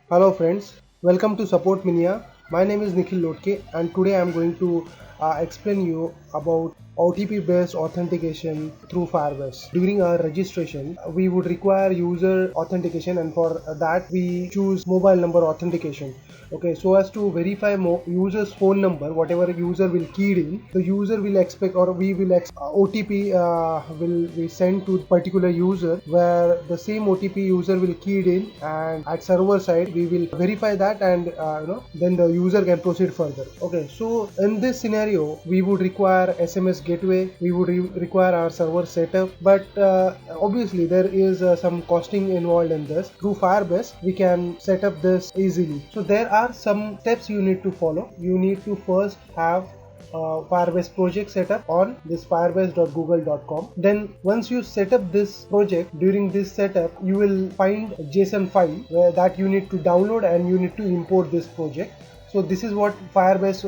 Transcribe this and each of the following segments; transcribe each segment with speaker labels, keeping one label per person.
Speaker 1: Hello friends, welcome to Support Minia. My name is Nikhil Lotke and today I am going to explain you about OTP based authentication through Firebase. During our registration, we would require user authentication and for that we choose mobile number authentication. Okay, so as to verify user's phone number, whatever user will keyed in, the user will expect or we will OTP will be sent to particular user where the same OTP user will keyed in, and at server side we will verify that and then the user can proceed further. Okay, so in this scenario we would require SMS gateway, we would require our server setup, but obviously there is some costing involved in this. Through Firebase we can set up this easily. So there are some steps you need to follow. You need to first have Firebase project setup on this firebase.google.com. Then once you set up this project, during this setup you will find a JSON file where that you need to download and you need to import this project. So this is what Firebase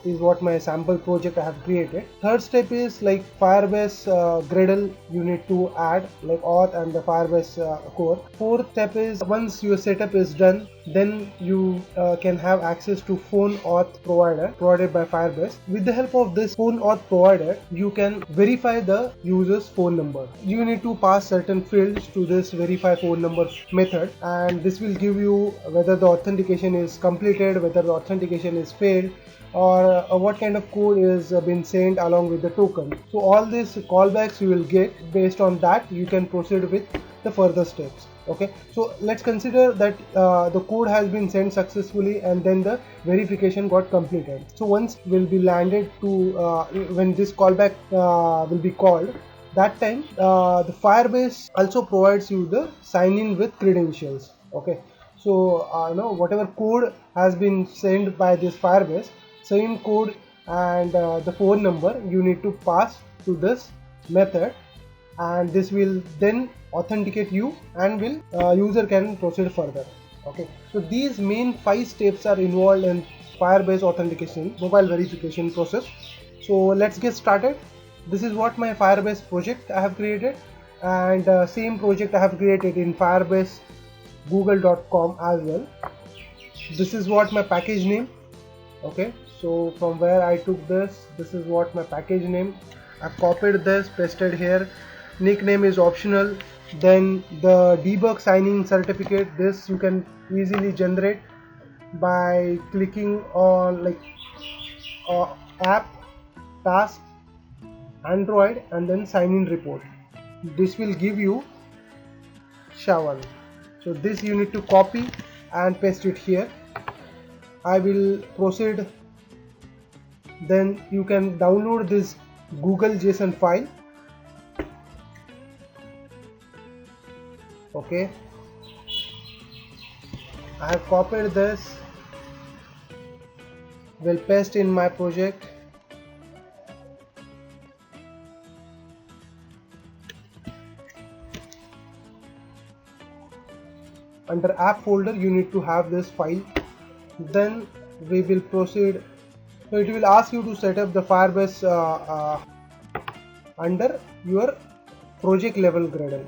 Speaker 1: is what my sample project I have created. Third step is like Firebase Gradle you need to add like auth and the Firebase core. Fourth step is once your setup is done, then you can have access to phone auth provider provided by Firebase. With the help of this phone auth provider, you can verify the user's phone number. You need to pass certain fields to this verify phone number method, and this will give you whether the authentication is completed, whether the authentication is failed, or what kind of code is been sent along with the token. So all these callbacks you will get. Based on that you can proceed with the further steps. Okay, so let's consider that the code has been sent successfully and then the verification got completed. So once will be landed to when this callback will be called, that time the Firebase also provides you the sign in with credentials. Okay, so whatever code has been sent by this Firebase, same code and the phone number you need to pass to this method, and this will then authenticate you and will user can proceed further. Okay, so these main 5 steps are involved in Firebase authentication mobile verification process. So let's get started. This is what my Firebase project I have created, and same project I have created in Firebase google.com as well. This is what my package name. Okay, so from where I took this is what my package name. I've copied this, pasted here. Nickname is optional. Then the debug signing certificate, this you can easily generate by clicking on like app, task, Android, and then sign in report. This will give you SHA-1. So this you need to copy and paste it here. I will proceed. Then you can download this Google JSON file. Okay, I have copied this, will paste in my project. Under app folder you need to have this file. Then we will proceed. So it will ask you to set up the Firebase under your project level Gradle.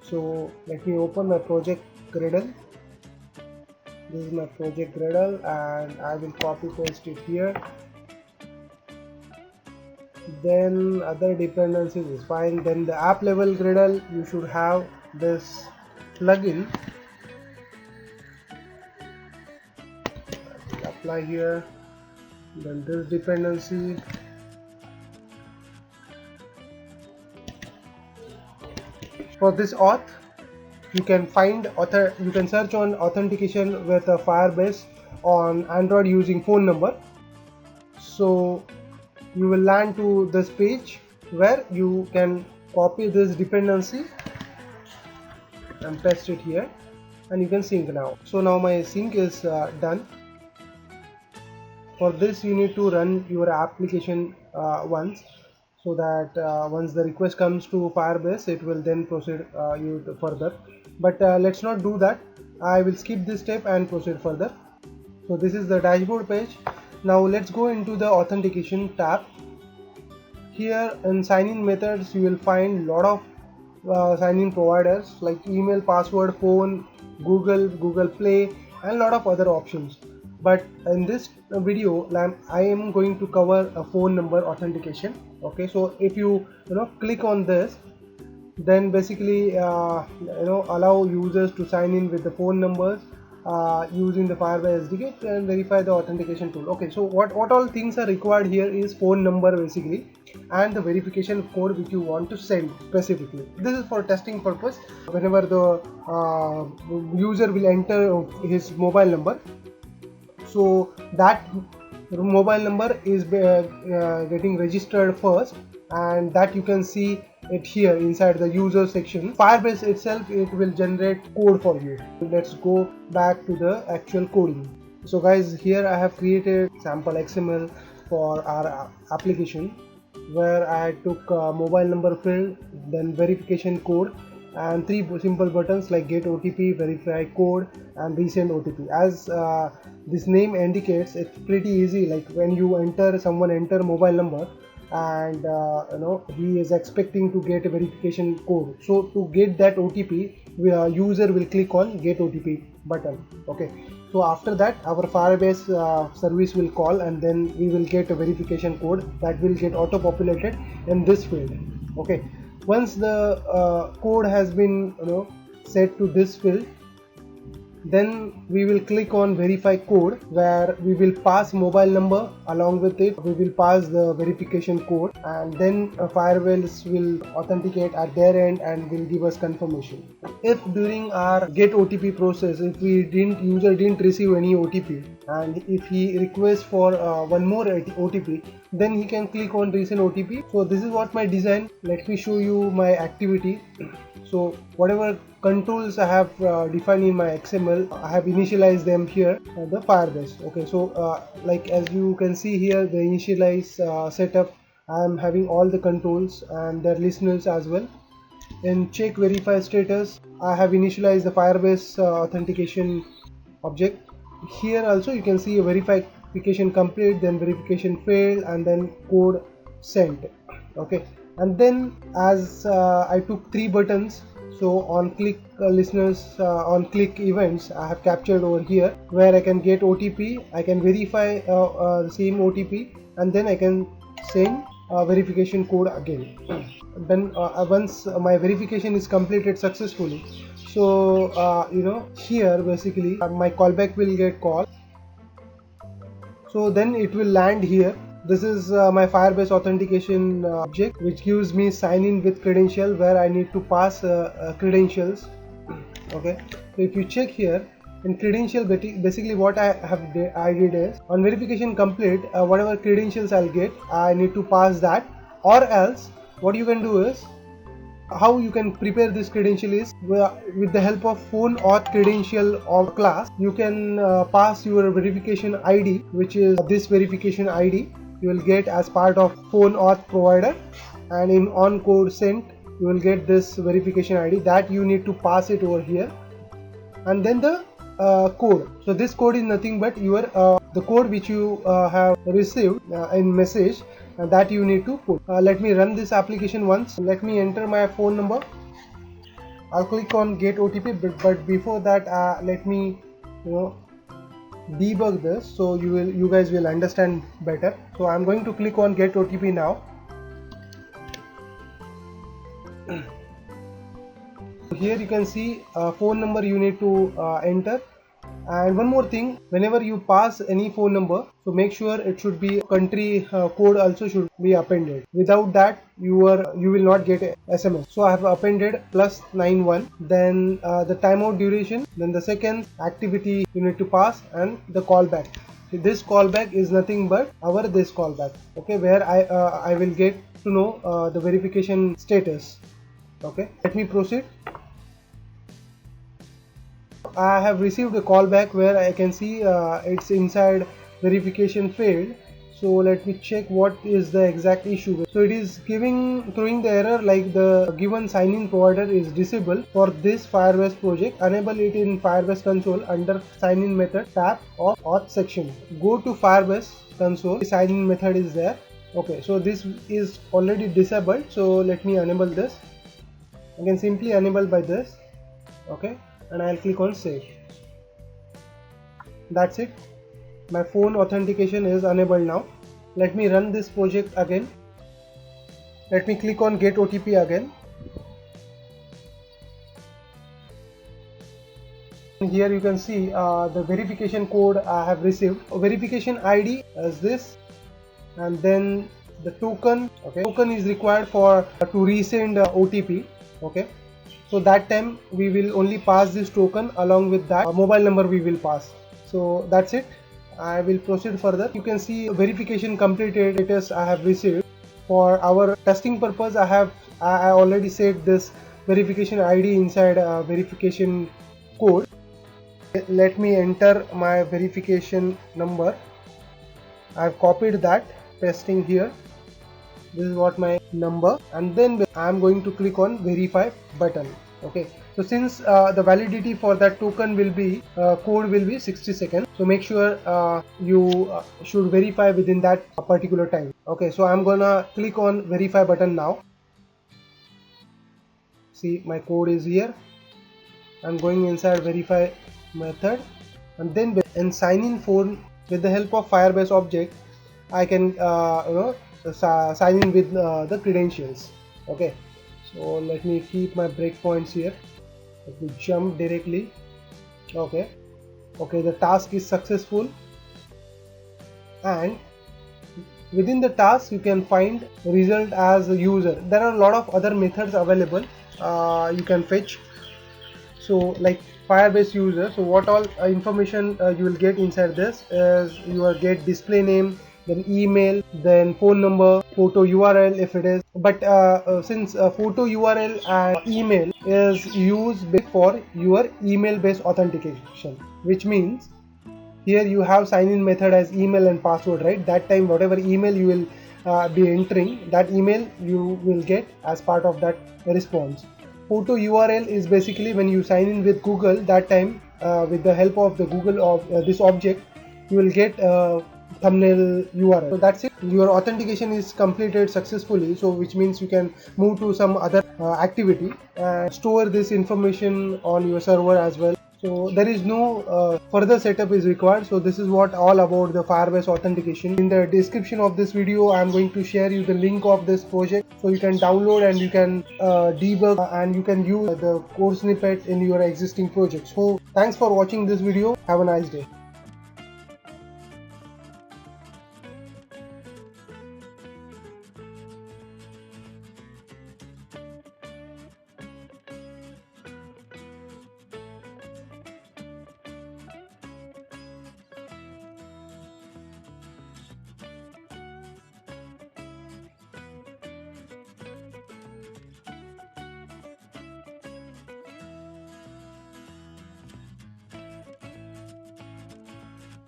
Speaker 1: So let me open my project Gradle. This is my project Gradle and I will copy paste it here. Then other dependencies is fine. Then the app level Gradle, you should have this plugin. I will apply here. Then this dependency. For this auth, you can search on authentication with a Firebase on Android using phone number. So you will land to this page where you can copy this dependency and paste it here, and you can sync now. So now my sync is done. For this you need to run your application once, so that once the request comes to Firebase it will then proceed you further. But let's not do that. I will skip this step and proceed further. So this is the dashboard page. Now let's go into the authentication tab. Here in sign in methods you will find lot of sign in providers like email, password, phone, Google Play, and a lot of other options. But in this video I am going to cover a phone number authentication. Okay, so if you click on this, then basically allow users to sign in with the phone numbers using the Firebase SDK and verify the authentication tool. Okay, so what all things are required here is phone number basically, and the verification code which you want to send specifically. This is for testing purpose. Whenever the user will enter his mobile number, so that mobile number is getting registered first, and that you can see it here inside the user section. Firebase itself, it will generate code for you. Let's go back to the actual coding. So guys, here I have created sample XML for our application, where I took mobile number field, then verification code, and three simple buttons like get OTP, verify code, and resend OTP. As this name indicates, it's pretty easy. Like when you someone enter mobile number, and he is expecting to get a verification code. So to get that OTP, user will click on get OTP button. Okay, so after that our Firebase service will call, and then we will get a verification code that will get auto populated in this field. Okay, once the code has been set to this field, then we will click on verify code, where we will pass mobile number, along with it we will pass the verification code, and then Firebase will authenticate at their end and will give us confirmation. If during our get OTP process, if user didn't receive any OTP, and if he requests for one more OTP, then he can click on resend OTP. So this is what my design. Let me show you my activity. So whatever controls I have defined in my XML, I have initialized them here on the Firebase. Okay, so like as you can see here, the initialize setup, I am having all the controls and their listeners as well. In check verify status, I have initialized the Firebase authentication object. Here also you can see a verification complete, then verification failed, and then code sent. Okay, and then as I took three buttons, so on click listeners, on click events, I have captured over here, where I can get OTP, I can verify the same OTP, and then I can send verification code again. Then once my verification is completed successfully, so here basically my callback will get called. So then it will land here. This is my Firebase authentication object, which gives me sign in with credential, where I need to pass credentials. Okay, so if you check here in credential, basically what I did is, on verification complete, whatever credentials I'll get, I need to pass that. Or else what you can do is, how you can prepare this credential is, with the help of phone auth credential of class, you can pass your verification ID, which is this verification ID you will get as part of phone auth provider, and in on code sent you will get this verification ID, that you need to pass it over here. And then the code, so this code is nothing but your the code which you have received in message, that you need to put. Let me run this application once. Let me enter my phone number. I'll click on get OTP, but before that let me debug this, so you guys will understand better. So I'm going to click on get OTP now. Here you can see phone number you need to enter. And one more thing, whenever you pass any phone number, so make sure it should be country code also should be appended. Without that you will not get a SMS. So I have appended +91, then the timeout duration, then the second activity you need to pass, and the callback. So this callback is nothing but this callback. Okay, where I will get to know the verification status. Okay, let me proceed. I have received a callback where I can see it's inside verification failed. So let me check what is the exact issue. So it is throwing the error like the given sign-in provider is disabled for this Firebase project. Enable it in Firebase console under sign-in method tab of auth section. Go to Firebase console. The sign-in method is there. Okay, so this is already disabled. So let me enable this. I can simply enable by this. Okay. and I'll click on save. That's it. My phone authentication is enabled now. Let me run this project again. Let me click on get OTP again. Here you can see the verification code I have received. Verification ID is this, and then the token. Okay, token is required for to resend OTP. Okay, so that time we will only pass this token, along with that mobile number we will pass. So that's it. I will proceed further. You can see verification completed status I have received. For our testing purpose, I already set this verification ID inside verification code. Let me enter my verification number. I've copied that, pasting here. This is what my number, and then I'm going to click on verify button. Okay, so since the validity for that token will be code will be 60 seconds, so make sure you should verify within that particular time. Okay, so I'm gonna click on verify button now. See, my code is here. I'm going inside verify method, and then in sign in form with the help of Firebase object, I can sign in with the credentials. Okay, so let me keep my breakpoints here. Let me jump directly. Okay, the task is successful, and within the task you can find result as a user. There are a lot of other methods available you can fetch. So like Firebase user, so what all information you will get inside this is your get display name, then email, then phone number, photo URL if it is. But since photo URL and email is used for your email based authentication, which means here you have sign in method as email and password, right? That time whatever email you will be entering, that email you will get as part of that response. Photo URL is basically when you sign in with Google, that time with the help of the Google of this object, you will get thumbnail URL. So that's it. Your authentication is completed successfully, so which means you can move to some other activity and store this information on your server as well. So there is no further setup is required. So this is what all about the Firebase authentication. In the description of this video, I am going to share you the link of this project, so you can download and you can debug and you can use the code snippet in your existing project. So thanks for watching this video. Have a nice day.